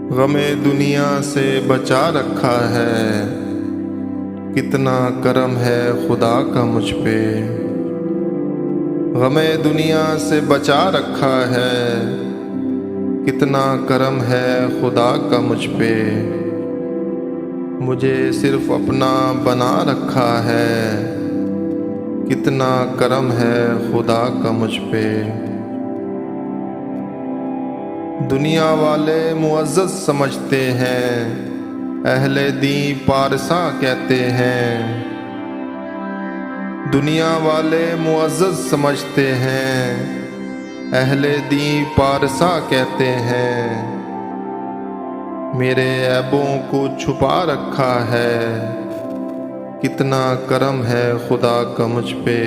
गमे दुनिया से बचा रखा है, कितना करम है खुदा का मुझ पे। गमे दुनिया से बचा रखा है, कितना करम है खुदा का मुझ पे। मुझे सिर्फ अपना बना रखा है, कितना करम है खुदा का मुझ पे। दुनिया वाले मुअज़्ज़ज़ समझते हैं, अहले दी पारसा कहते हैं। दुनिया वाले मुअज़्ज़ज़ समझते हैं, अहले दी पारसा कहते हैं। मेरे ऐबों को छुपा रखा है, कितना करम है खुदा का मुझ पे।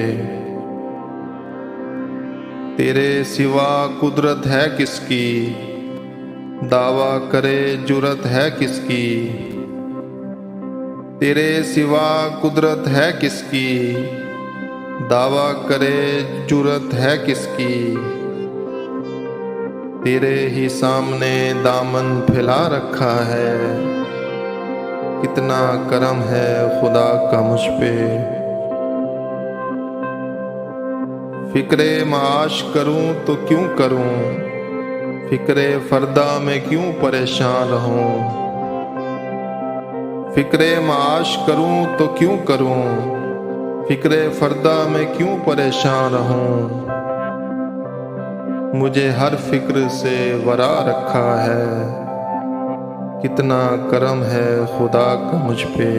तेरे सिवा कुदरत है किसकी, दावा करे जुरत है किसकी। तेरे सिवा कुदरत है किसकी, दावा करे जुरत है किसकी। तेरे ही सामने दामन फैला रखा है, कितना करम है खुदा का मुझ पे। फिक्रे माश करूं तो क्यों करूं, फिक्रे फरदा में क्यों परेशान रहूं। फिक्रे माश करूं तो क्यों करूं, फिक्रे फरदा में क्यों परेशान रहूं। मुझे हर फिक्र से वरा रखा है, कितना करम है खुदा का मुझ पे।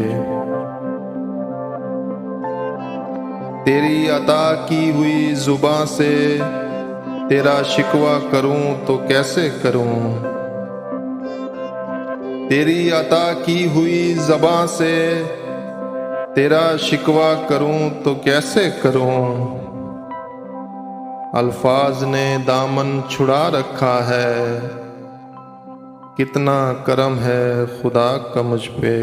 तेरी अता की हुई जुबां से तेरा शिकवा करूं तो कैसे करूं। तेरी अता की हुई ज़बां से तेरा शिकवा करूं तो कैसे करूं। अल्फाज ने दामन छुड़ा रखा है, कितना करम है खुदा का मुझ पे।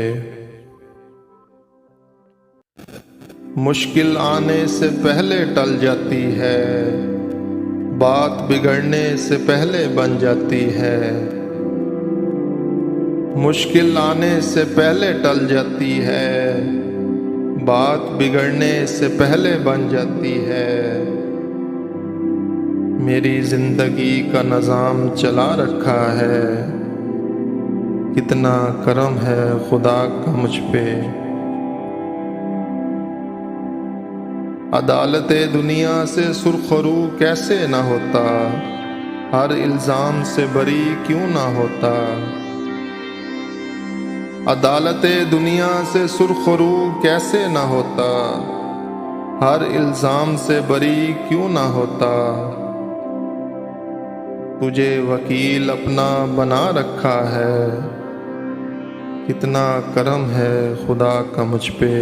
मुश्किल आने से पहले टल जाती है, बात बिगड़ने से पहले बन जाती है। मुश्किल आने से पहले टल जाती है, बात बिगड़ने से पहले बन जाती है। मेरी जिंदगी का निज़ाम चला रखा है, कितना करम है खुदा का मुझ पे। अदालत दुनिया से सुरखरू कैसे न होता, हर इल्ज़ाम से बरी क्यों ना होता। अदालत दुनिया से सुरखरू कैसे न होता, हर इल्ज़ाम से बरी क्यों ना होता। तुझे वकील अपना बना रखा है, कितना करम है खुदा का मुझ पे।